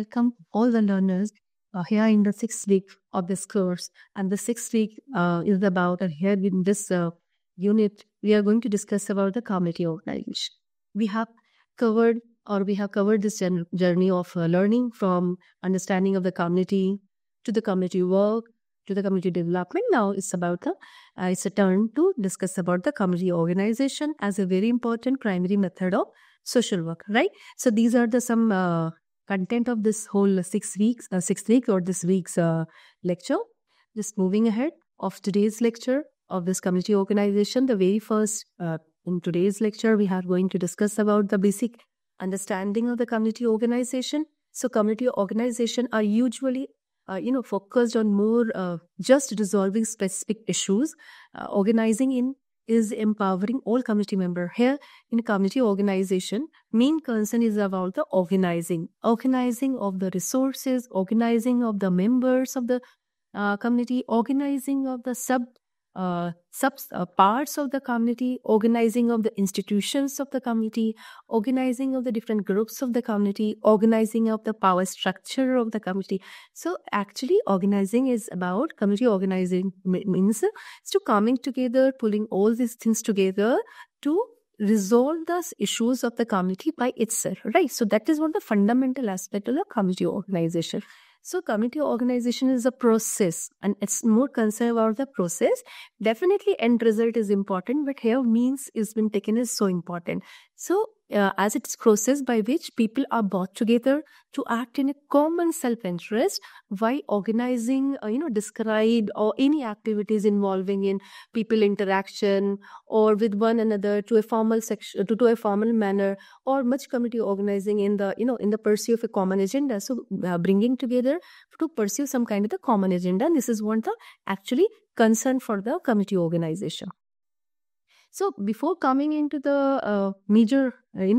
welcome all the learners here in the 6th week of this course. And the 6th week is about, and here in this unit, we are going to discuss about the community organization. We have covered this journey of learning from understanding of the community to the community work to the community development. Now it's about it's a turn to discuss about the community organization as a very important primary method of social work, right? So these are the some content of this whole 6th week or this week's lecture. Just moving ahead of today's lecture of this community organization, the very first in today's lecture, we are going to discuss about the basic understanding of the community organization. So community organization are usually focused on more just resolving specific issues. Organizing in is empowering all community members. Here in community organization, main concern is about the organizing of the resources, organizing of the members of the community, organizing of the sub parts of the community, organizing of the institutions of the community, organizing of the different groups of the community, organizing of the power structure of the community. So actually organizing is about community organizing means to coming together, pulling all these things together to resolve the issues of the community by itself, right? So that is one of the fundamental aspect of the community organization. So community organization is a process and it's more concerned about the process. Definitely end result is important, but here means is been taken is so important. So as it's process by which people are brought together to act in a common self-interest while organizing, described or any activities involving in people interaction or with one another to a formal section, to a formal manner, or much community organizing in the, in the pursuit of a common agenda. So bringing together to pursue some kind of the common agenda. And this is what the actually concern for the community organization. So before coming into the major,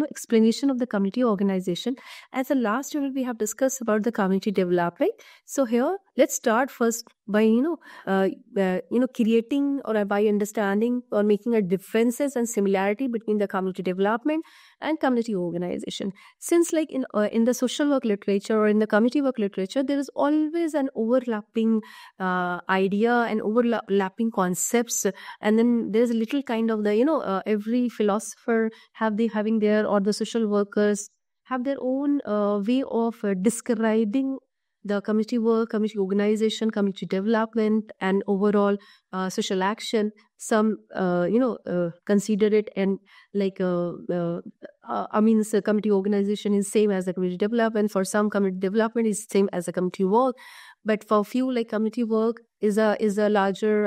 explanation of the community organization, as a last unit we have discussed about the community development. So here, let's start first by, creating or by understanding or making a differences and similarity between the community development and community organization. Since like in the social work literature or in the community work literature, there is always an overlapping idea and overlapping concepts, and then there's a little kind of the every philosopher having their, or the social workers have their own way of describing the community work, community organization, community development, and overall social action. Some consider it and like so community organization is same as the community development. For some, community development is same as the community work. But for few, like community work is a larger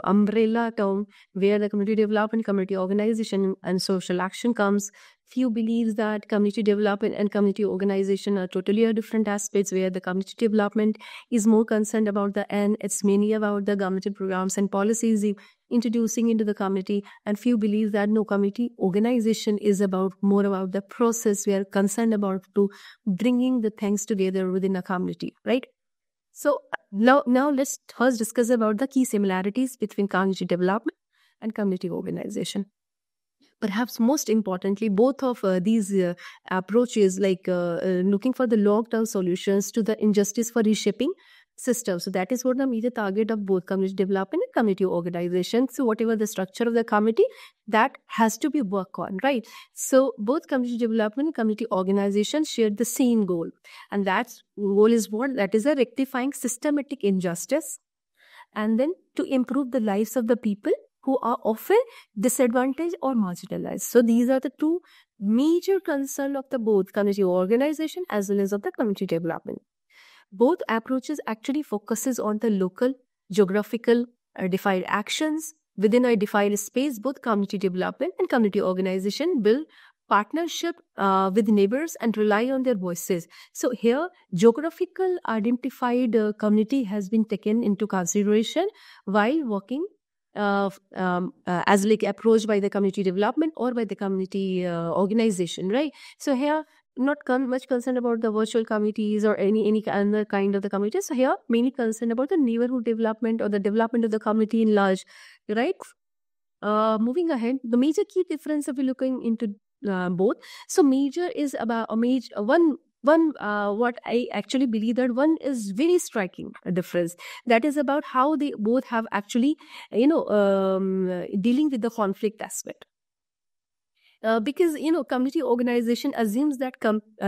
umbrella term where the community development, community organization, and social action comes. Few believes that community development and community organization are totally different aspects, where the community development is more concerned about the end. It's mainly about the government programs and policies introducing into the community. And few believe that no, community organization is more about the process. We are concerned about to bringing the things together within a community, right? So now let's first discuss about the key similarities between community development and community organization. Perhaps most importantly, both of these approaches, like looking for the long-term solutions to the injustice for reshaping system. So that is what the major target of both community development and community organization. So whatever the structure of the community, that has to be worked on, right? So both community development and community organization share the same goal. And that goal is what? That is a rectifying systematic injustice, and then to improve the lives of the people who are often disadvantaged or marginalized. So these are the two major concerns of the both community organization as well as of the community development. Both approaches actually focuses on the local, geographical, defined actions within a defined space. Both community development and community organization build partnership with neighbors and rely on their voices. So here, geographical identified community has been taken into consideration while working as like approached by the community development or by the community organization, right? So here, not much concerned about the virtual communities or any other kind of the communities. So here, mainly concerned about the neighborhood development or the development of the community in large, right? Moving ahead, the major key difference if we're looking into both. So major is about one what I actually believe that one is very striking difference, that is about how they both have actually dealing with the conflict aspect. Because community organization assumes that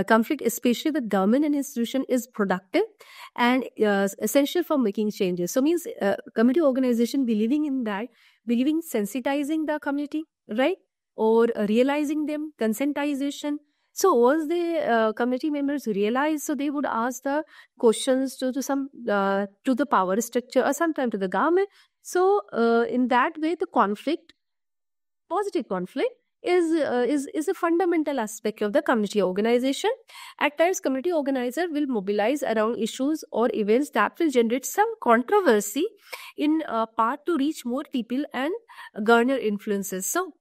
conflict, especially with government and institution, is productive and essential for making changes. So means community organization believing in that, believing sensitizing the community, right, or realizing them, consentization. So once the community members realize, so they would ask the questions to some to the power structure or sometimes to the government. So in that way, the conflict, positive conflict, is a fundamental aspect of the community organization. At times, community organizer will mobilize around issues or events that will generate some controversy, in part to reach more people and garner influences. So,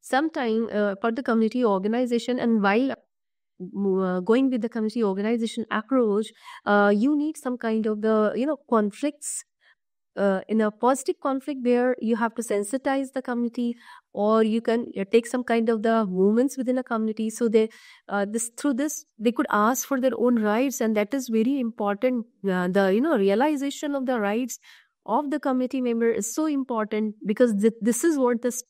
sometime for the community organization, and while going with the community organization approach, you need some kind of the conflicts, in a positive conflict where you have to sensitize the community, or you can take some kind of the movements within a community, so they this through this they could ask for their own rights, and that is very important. The realization of the rights of the community member is so important, because this is what this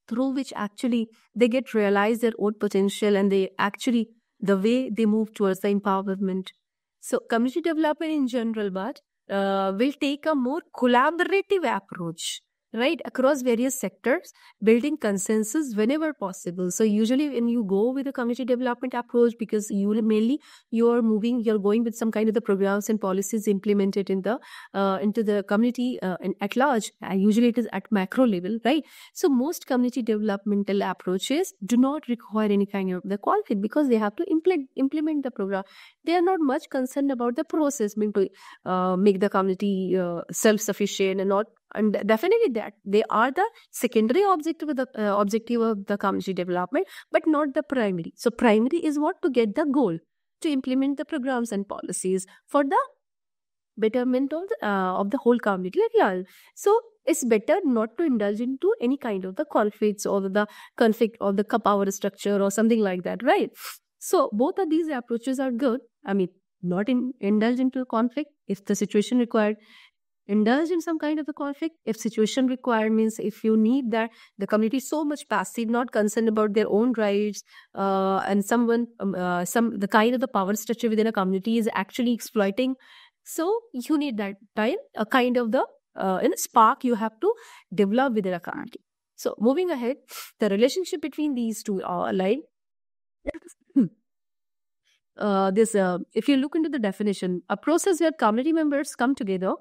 through which actually they get realize their own potential, and they actually the way they move towards the empowerment. So community development in general, but will take a more collaborative approach, right, across various sectors, building consensus whenever possible. So usually when you go with a community development approach, because you're going with some kind of the programs and policies implemented in the into the community and at large. Usually it is at macro level, right? So most community developmental approaches do not require any kind of the conflict, because they have to implement the program. They are not much concerned about the process, mean to make the community self-sufficient, and not, and definitely that they are the secondary objective of the community development, but not the primary. So primary is what, to get the goal, to implement the programs and policies for the betterment of the whole community at large. So it's better not to indulge into any kind of the conflicts, or the conflict of the power structure or something like that, right? So both of these approaches are good. I mean, not indulge into conflict if the situation required, indulge in some kind of the conflict if situation required, means if you need that. The community is so much passive, not concerned about their own rights, and the kind of the power structure within a community is actually exploiting. So you need that time, a kind of the spark you have to develop within a community. So moving ahead, the relationship between these two are aligned. If you look into the definition, a process where community members come together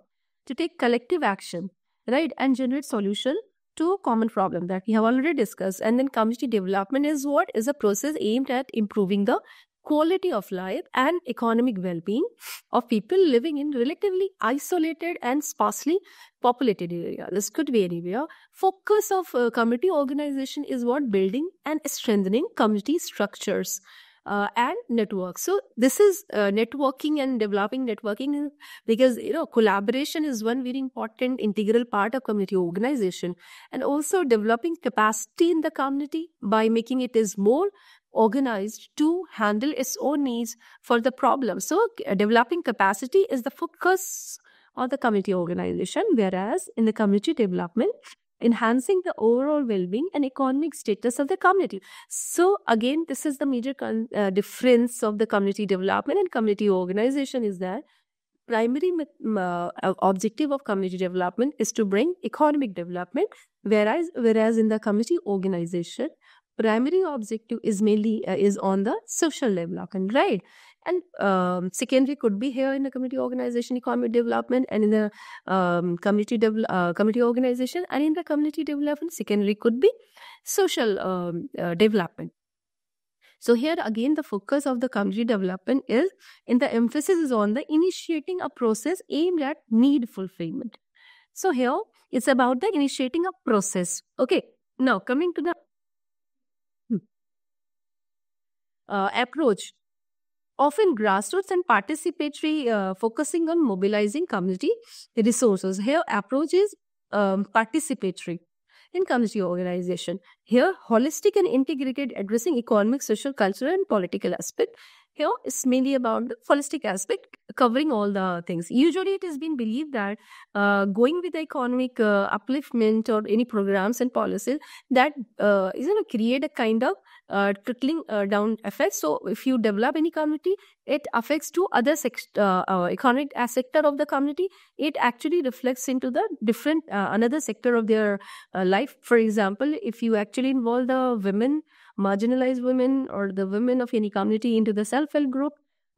to take collective action, right, and generate solution to a common problem that we have already discussed. And then community development is what? Is a process aimed at improving the quality of life and economic well-being of people living in relatively isolated and sparsely populated area. This could be anywhere. Focus of community organization is what? Building and strengthening community structures and networks. So this is networking and developing networking, because collaboration is one very important integral part of community organization, and also developing capacity in the community by making it is more organized to handle its own needs for the problem. So developing capacity is the focus of the community organization, whereas in the community development, enhancing the overall well-being and economic status of the community. So again, this is the major difference of the community development and community organization, is that primary objective of community development is to bring economic development, whereas in the community organization, primary objective is mainly is on the social development, right? And secondary could be here in the community organization, economic development, and in the community organization, and in the community development, secondary could be social development. So here again, the focus of the community development is, in the emphasis is on the initiating a process aimed at need fulfillment. So here it's about the initiating a process. Okay, now coming to the approach, often grassroots and participatory, focusing on mobilizing community resources. Here approach is participatory. in community organization. Here, holistic and integrated addressing economic, social, cultural, and political aspect. Here, it's mainly about the holistic aspect, covering all the things. Usually, it has been believed that going with the economic upliftment or any programs and policies that is going to create a kind of trickling down effect. So, if you develop any community, it affects to other economic sector of the community. It actually reflects into the different another sector of their life. For example, if you actually involve the women, marginalized women, or the women of any community into the self-help group,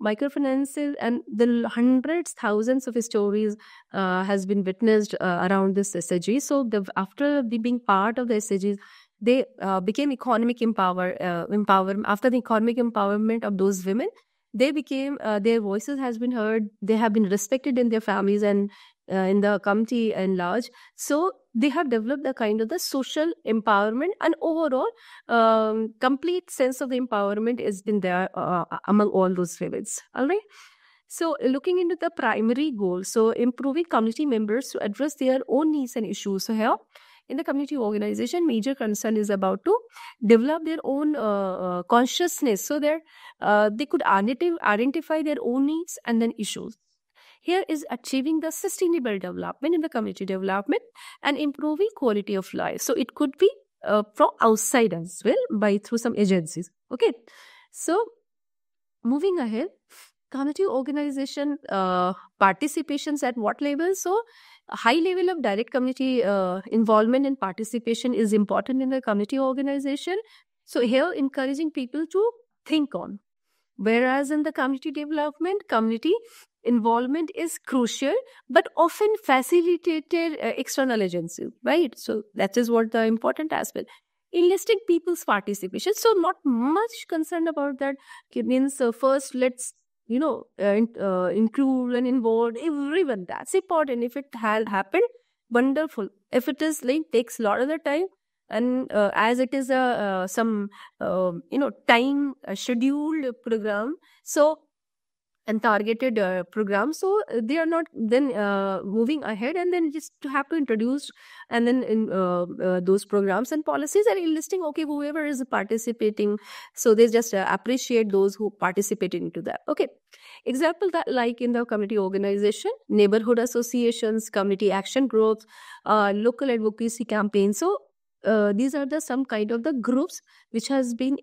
microfinances, and the hundreds, thousands of stories has been witnessed around this SHG. So after being part of the SHGs, they became economic empowerment. After the economic empowerment of those women, they became their voices has been heard. They have been respected in their families and in the community and large. So they have developed the kind of the social empowerment, and overall complete sense of the empowerment is in there among all those women. All right. So looking into the primary goal, so improving community members to address their own needs and issues. So here in the community organization, major concern is about to develop their own consciousness so that they could identify their own needs and then issues. Here is achieving the sustainable development in the community development and improving quality of life. So it could be from outside as well by through some agencies. Okay. So moving ahead, community organization participations at what level? So a high level of direct community involvement and participation is important in the community organization. So here encouraging people to think on. Whereas in the community development, community involvement is crucial, but often facilitated external agencies, right? So that is what the important aspect. Enlisting people's participation. So not much concerned about that. It means first let's include and involve everyone. That's important. If it had happened, wonderful. If it is like takes a lot of the time, and as it is a some time scheduled program, so and targeted program, so they are not then moving ahead, and then just to have to introduce and then in those programs and policies and enlisting whoever is participating, so they just appreciate those who participated into that. Okay, example that like in the community organization, neighborhood associations, community action groups, local advocacy campaigns. So these are the some kind of the groups which has been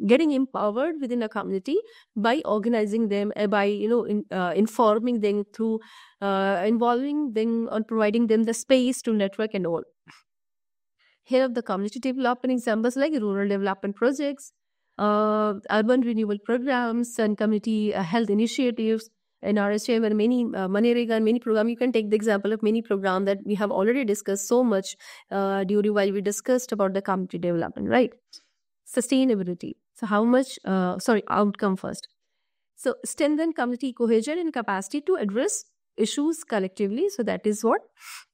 getting empowered within a community by organizing them, by informing them through involving them on providing them the space to network and all. Here the community development examples like rural development projects, urban renewal programs, and community health initiatives. In RSM and many Manrega and many programs, you can take the example of many programs that we have already discussed so much during while we discussed about the community development, right? Sustainability. So how much, outcome first. So strengthen community cohesion and capacity to address issues collectively. So that is what,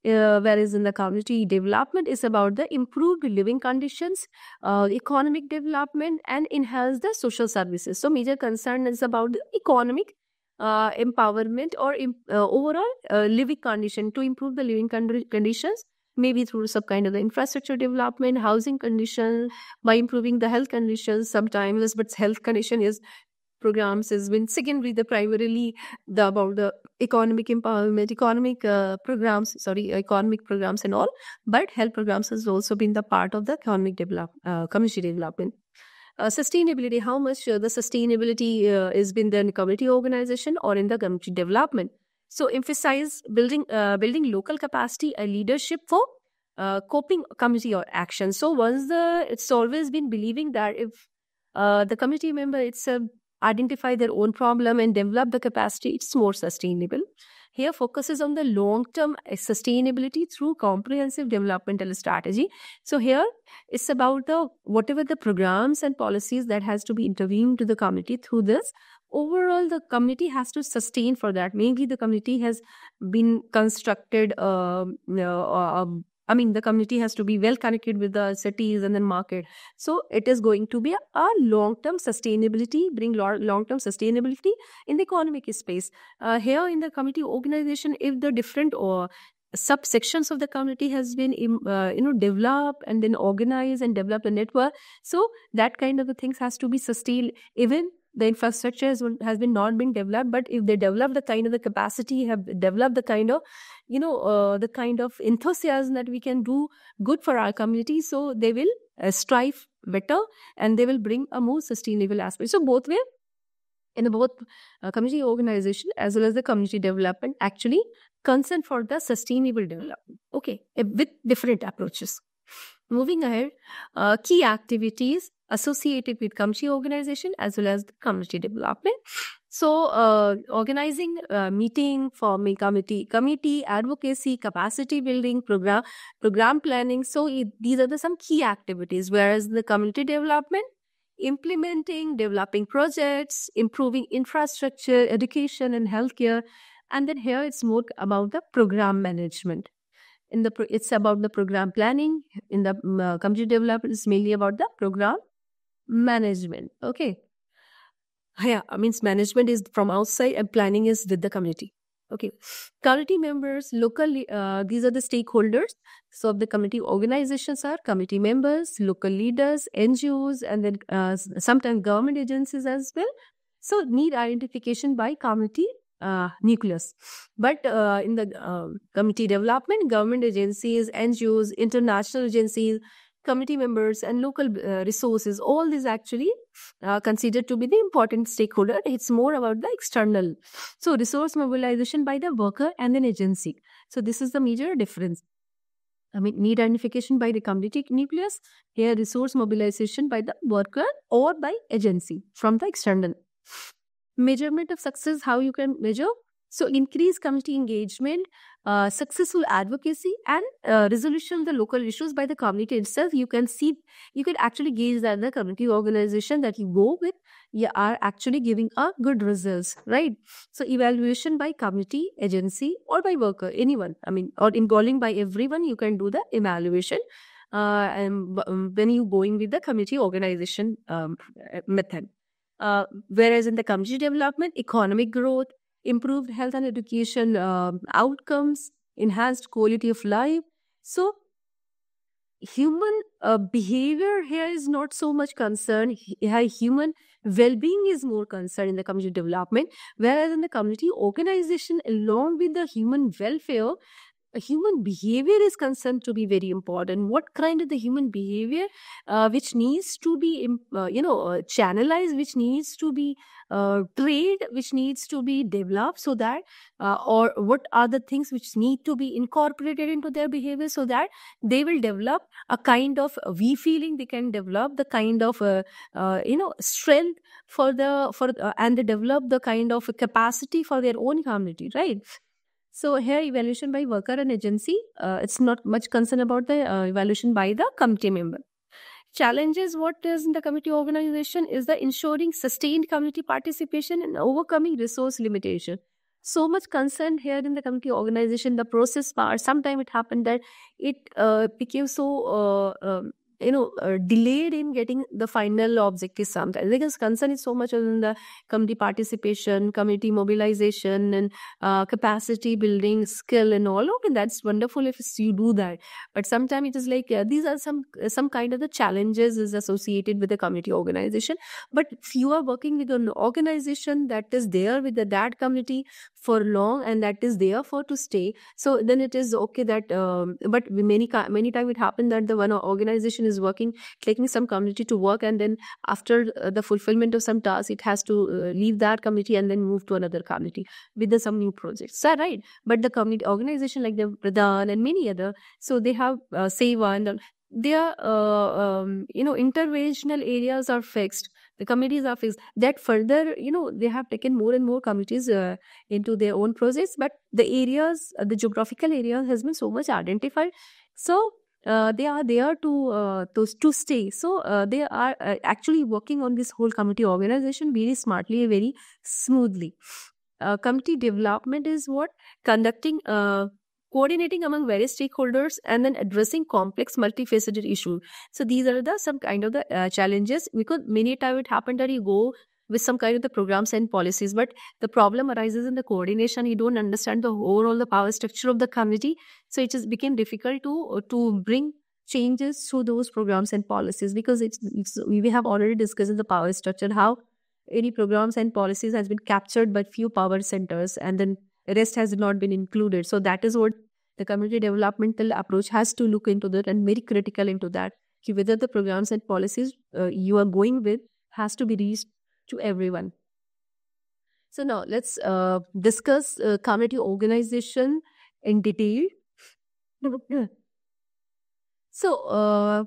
whereas in the community development is about the improved living conditions, economic development, and enhance the social services. So major concern is about the economic empowerment or overall living condition, to improve the living conditions, maybe through some kind of the infrastructure development, housing conditions, by improving the health conditions sometimes, but health condition is programs has been secondary, the primarily the about the economic empowerment, economic programs and all, but health programs has also been the part of the economic community development. Sustainability, how much the sustainability is been there in the community organization or in the community development. So emphasize building local capacity and leadership for coping community or action. So it's always been believing that if the community member identify their own problem and develop the capacity, it's more sustainable. Here focuses on the long-term sustainability through comprehensive developmental strategy. So here it's about whatever the programs and policies that has to be intervened to the community through this. Overall, the community has to sustain for that. Maybe the community has been constructed, the community has to be well connected with the cities and then market. So it is going to be a long-term sustainability, bring long-term sustainability in the economic space. Here in the community organization, if the different subsections of the community has been developed and then organized and developed a network. So that kind of the things has to be sustained. Even the infrastructure has been not been developed, but if they develop the kind of the capacity, have developed the kind of the kind of enthusiasm that we can do good for our community, so they will strive better and they will bring a more sustainable aspect. So both way, in both community organization as well as the community development actually concern for the sustainable development, okay, with different approaches. Moving ahead, key activities associated with community organization as well as the community development. So organizing meeting, forming committee advocacy, capacity building, program planning. So these are some key activities, whereas the community development, implementing, developing projects, improving infrastructure, education and healthcare. And then here it's more about the program management. It's about the program planning. In the community development, it's mainly about the program management. Okay. Yeah, means management is from outside and planning is with the community. Okay. Community members, local, these are the stakeholders. So the community organizations are committee members, local leaders, NGOs, and then sometimes government agencies as well. So need identification by community nucleus. But in the community development, government agencies, NGOs, international agencies, committee members and local resources, all these actually considered to be the important stakeholder. It's more about the external. So resource mobilization by the worker and an agency. So this is the major difference. Need identification by the community nucleus. Here resource mobilization by the worker or by agency from the external. Measurement of success, how you can measure? So increase community engagement, successful advocacy and resolution of the local issues by the community itself. You can actually gauge that the community organization that you go with are actually giving a good results, right? So evaluation by community, agency or by worker, anyone, or involving by everyone, you can do the evaluation and when you going with the community organization method. Whereas in the community development, economic growth, improved health and education outcomes, enhanced quality of life. So human behavior here is not so much concerned. Human well-being is more concerned in the community development, whereas in the community organization, along with the human welfare, human behavior is concerned to be very important. What kind of the human behavior which needs to be channelized, which needs to be trained, which needs to be developed, so that or what are the things which need to be incorporated into their behavior, so that they will develop a kind of we feeling, they can develop the kind of strength and they develop the kind of capacity for their own community, right? So here evaluation by worker and agency, it's not much concern about the evaluation by the committee member. Challenges, what is in the committee organization is the ensuring sustained community participation and overcoming resource limitation. So much concern here in the community organization, the process part. Sometimes it happened that it became so delayed in getting the final objective sometimes, because concern is so much in the community participation, community mobilization and capacity building, skill and all. Okay, that's wonderful if you do that, but sometimes it is like these are some kind of the challenges is associated with the community organization. But if you are working with an organization that is there with that community for long and that is there for to stay, so then it is okay that but many times it happened that the one organization is working, taking some community to work, and then after the fulfillment of some tasks, it has to leave that community and then move to another community with some new projects. So, right? But the community organization like the Pradhan and many other, so they have Seva and their interventional areas are fixed. The committees are fixed. That further, they have taken more and more committees into their own projects. But the areas, the geographical areas has been so much identified. So they are there to stay. So they are actually working on this whole community organization very smartly, very smoothly. Community development is what? Conducting coordinating among various stakeholders and then addressing complex multifaceted issues. So these are some kind of the challenges, because many times it happened that you go with some kind of the programs and policies, but the problem arises in the coordination. You don't understand the overall the power structure of the community, so it just became difficult to bring changes through those programs and policies, because we have already discussed the power structure, how any programs and policies has been captured by few power centers, and then the rest has not been included. So that is what the community developmental approach has to look into that, and very critical into that, whether the programs and policies you are going with has to be reached to everyone. So now let's discuss community organization in detail. So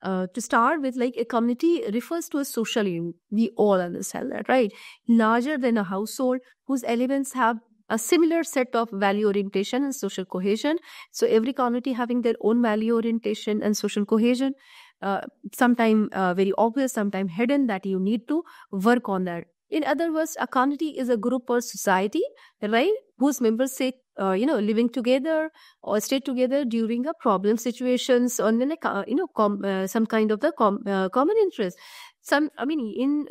to start with, like, a community refers to a social unit. We all understand that, right? Larger than a household, whose elements have a similar set of value orientation and social cohesion. So every community having their own value orientation and social cohesion, sometimes very obvious, sometimes hidden, that you need to work on that. In other words, a community is a group or society, right, whose members say, living together or stay together during a problem situations, or some kind of the common interest. In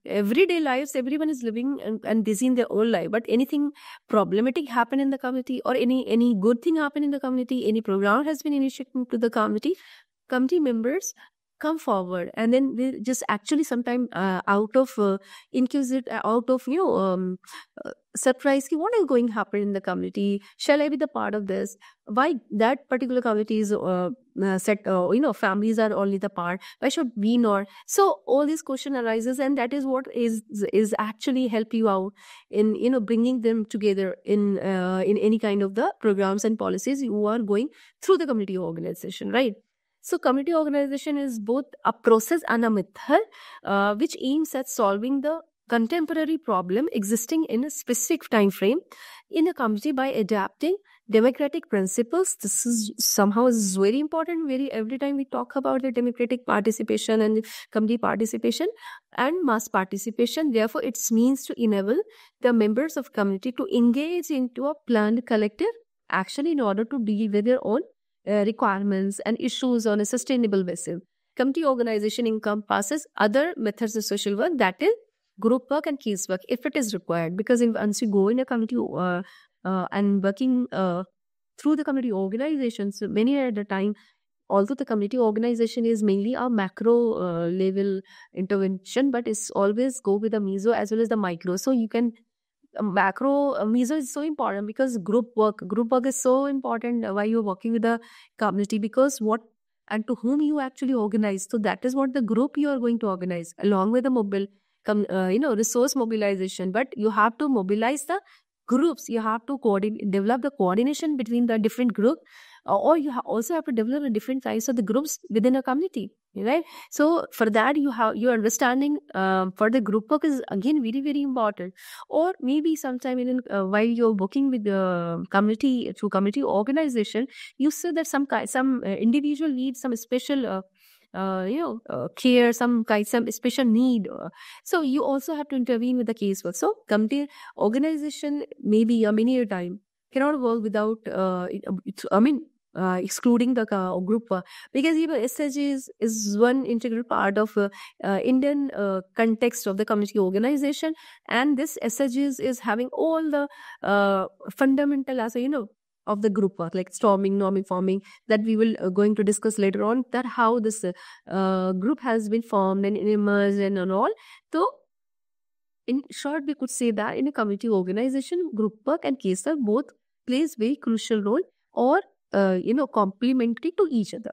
everyday lives, everyone is living and busy in their own life, but anything problematic happen in the community, or any good thing happen in the community, any program has been initiated to the community members come forward, and then they just actually sometime out of surprise, what is going to happen in the community, shall I be the part of this, why that particular community is set, families are only the part, why should we not? So all this question arises, and that is what is actually help you out in bringing them together in any kind of the programs and policies you are going through the community organization, right? So community organization is both a process and a method which aims at solving the contemporary problem existing in a specific time frame in a community by adapting democratic principles. This is somehow is very important. Every time we talk about the democratic participation and community participation and mass participation, therefore it means to enable the members of community to engage into a planned collective action in order to deal with their own requirements and issues on a sustainable basis. Community organization encompasses other methods of social work, that is group work and case work, if it is required. Because once you go in a community and working through the community organizations, many at the time, although the community organization is mainly a macro level intervention, but it's always go with the meso as well as the micro. So you can macro meso is so important, because group work is so important while you're working with the community, because what and to whom you actually organize. So that is what the group you are going to organize, along with the resource mobilization. But you have to mobilize the groups, you have to develop the coordination between the different groups, or you also have to develop the different types of the groups within a community, right? So for that, your understanding for the group work is again very, very important. Or maybe sometime while you're working with the community through community organization, you see that some individual needs some special care, some special need. So you also have to intervene with the casework. So community organization maybe a many a time cannot work without excluding the group work, because even SHG is one integral part of Indian context of the community organization, and this SHG is having all the fundamental as of the group work, like storming, norming, forming, that we will going to discuss later on, that how this group has been formed and emerged and all. So in short, we could say that in a community organization, group work and case work both plays very crucial role, or complementary to each other.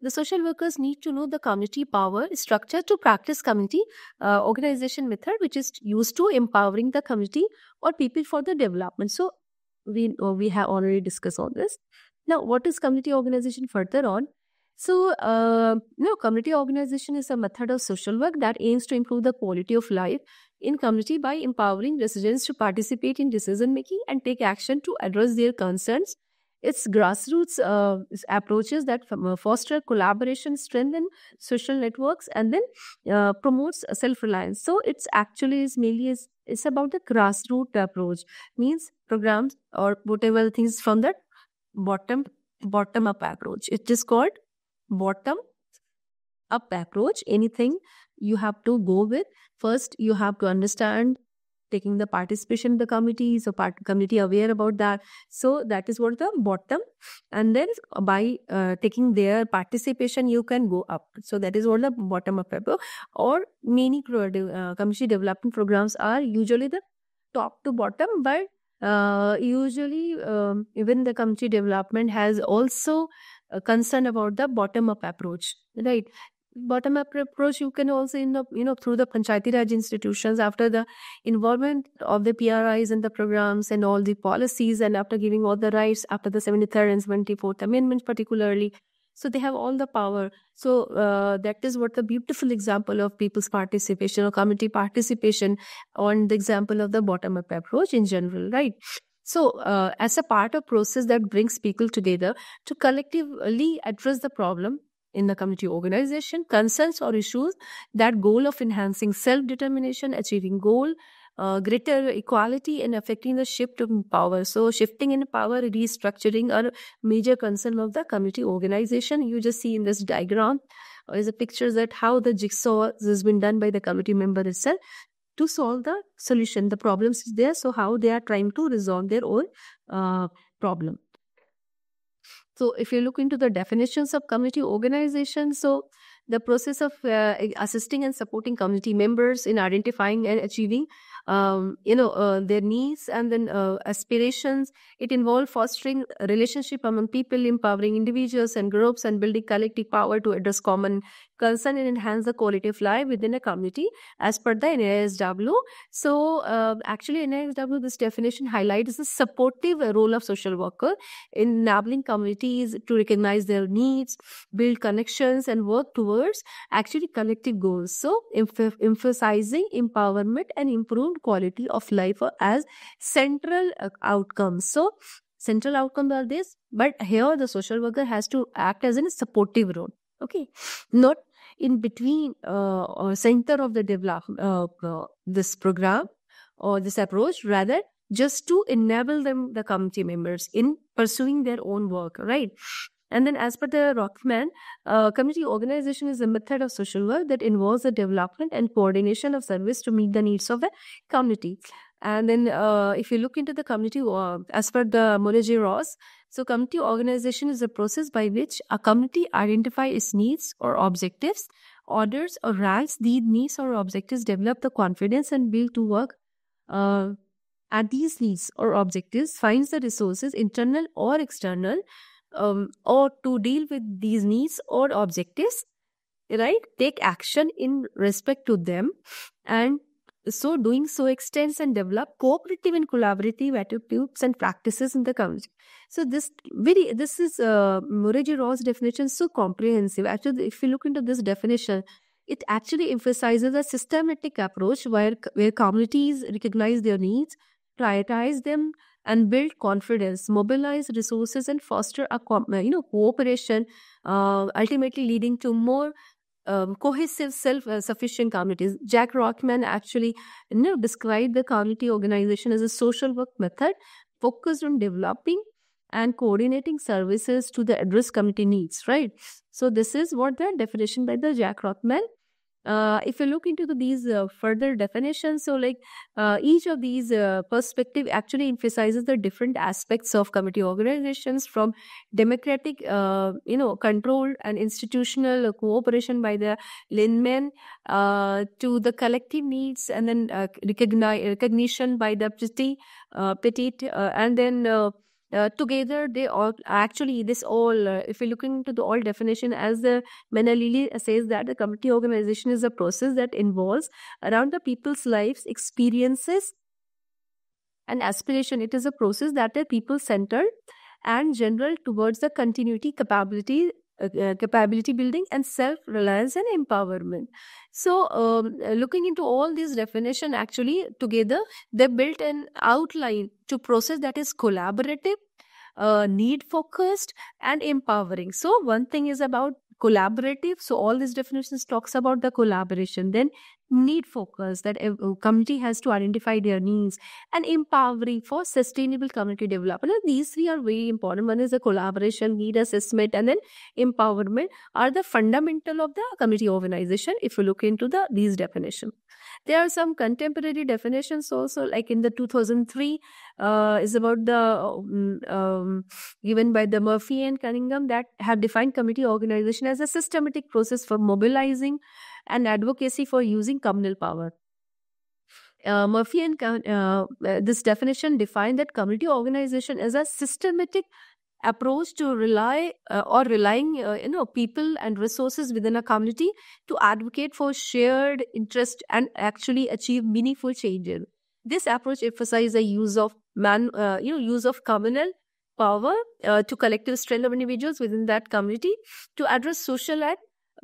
The social workers need to know the community power structure to practice community organization method, which is used to empowering the community or people for the development. So we have already discussed all this. Now, what is community organization further on? So, community organization is a method of social work that aims to improve the quality of life in community by empowering residents to participate in decision making and take action to address their concerns. Its grassroots approaches that foster collaboration, strengthen social networks, and then promotes self-reliance. So it's actually is mainly it's about the grassroots approach, means programs or whatever things from that bottom up approach. It is called bottom up approach. Anything you have to go with. First, you have to understand taking the participation in the committee, so committee aware about that. So that is what the bottom, and then by taking their participation, you can go up. So that is what the bottom up approach. Or many community development programs are usually the top to bottom, but usually even the community development has also concern about the bottom up approach, right? Bottom up approach you can also through the Panchayati Raj institutions, after the involvement of the PRIs and the programs and all the policies, and after giving all the rights after the 73rd and 74th Amendment particularly. So they have all the power. So that is what the beautiful example of people's participation or community participation on the example of the bottom up approach in general, right? So as a part of process that brings people together to collectively address the problem in the community organization, concerns or issues, that goal of enhancing self-determination, achieving goal, greater equality, and affecting the shift of power. So shifting in power, restructuring are major concern of the community organization. You just see in this diagram is a picture that how the jigsaw has been done by the committee member itself to solve the solution. The problems is there, so how they are trying to resolve their own problem. So if you look into the definitions of community organization, so the process of assisting and supporting community members in identifying and achieving their needs and then aspirations. It involves fostering a relationship among people, empowering individuals and groups, and building collective power to address common concern and enhance the quality of life within a community as per the NASW. So actually NASW, this definition highlights the supportive role of social worker in enabling communities to recognize their needs, build connections, and work towards actually collective goals. So emphasizing empowerment and improved quality of life as central outcomes. So central outcomes are this, but here the social worker has to act as a supportive role. Okay, not in between or center of the this program or this approach, rather just to enable them, the community members, in pursuing their own work, right? And then as per the Rockman, community organization is a method of social work that involves the development and coordination of service to meet the needs of a community. And then if you look into the community, as per the Murray Ross, so community organization is a process by which a community identifies its needs or objectives, orders or ranks these needs or objectives, develop the confidence and will to work at these needs or objectives, finds the resources, internal or external, or to deal with these needs or objectives, right? Take action in respect to them, and so doing so extends and develop cooperative and collaborative attitudes and practices in the community. So this is Murray Ross definition, so comprehensive. Actually, if you look into this definition, it actually emphasizes a systematic approach where communities recognize their needs, prioritize them, and build confidence, mobilize resources, and foster a cooperation, ultimately leading to more cohesive, self-sufficient communities. Jack Rockman actually described the community organization as a social work method focused on developing and coordinating services to the address community needs, right? So this is what the definition by the Jack Rockman. If you look into these further definitions, so like each of these perspective actually emphasizes the different aspects of community organizations, from democratic, control and institutional cooperation by the Linmen to the collective needs, and then recognition by the petite, and then together they all actually this all if you're looking into the all definition, as the Menalili says, that the community organization is a process that involves around the people's lives, experiences and aspiration. It is a process that is people centered and general towards the continuity, capability building, and self-reliance and empowerment. So looking into all these definition, actually together they built an outline to process that is collaborative, need focused, and empowering. So one thing is about collaborative, so all these definitions talks about the collaboration. Then need focus, that a community has to identify their needs, and empowering for sustainable community development. And these three are very important. One is the collaboration, need assessment, and then empowerment are the fundamental of the community organization. If you look into these definitions, there are some contemporary definitions also, like in the 2003 is about the given by the Murphy and Cunningham, that have defined community organization as a systematic process for mobilizing and advocacy for using communal power. Murphy and this definition defined that community organization as a systematic approach to relying people and resources within a community to advocate for shared interest and actually achieve meaningful changes. This approach emphasizes the use of communal power to collective strength of individuals within that community to address social and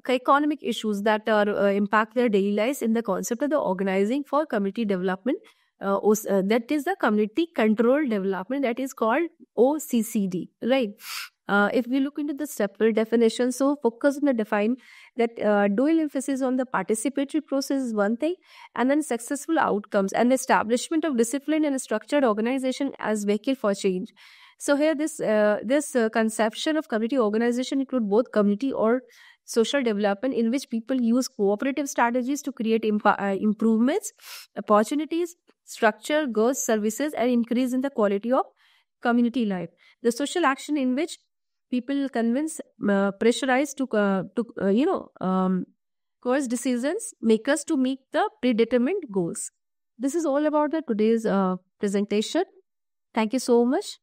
economic issues that are impact their daily lives in the concept of the organizing for community development. That is the community control development, that is called OCCD, right? If we look into the separate definition, so focus on the define that dual emphasis on the participatory process is one thing, and then successful outcomes and establishment of discipline and structured organization as vehicle for change. So here this conception of community organization include both community or social development, in which people use cooperative strategies to create improvements, opportunities, structure, goods, services, and increase in the quality of community life. The social action in which people convince, pressurize to coerce decisions makers to meet the predetermined goals. This is all about the today's presentation. Thank you so much.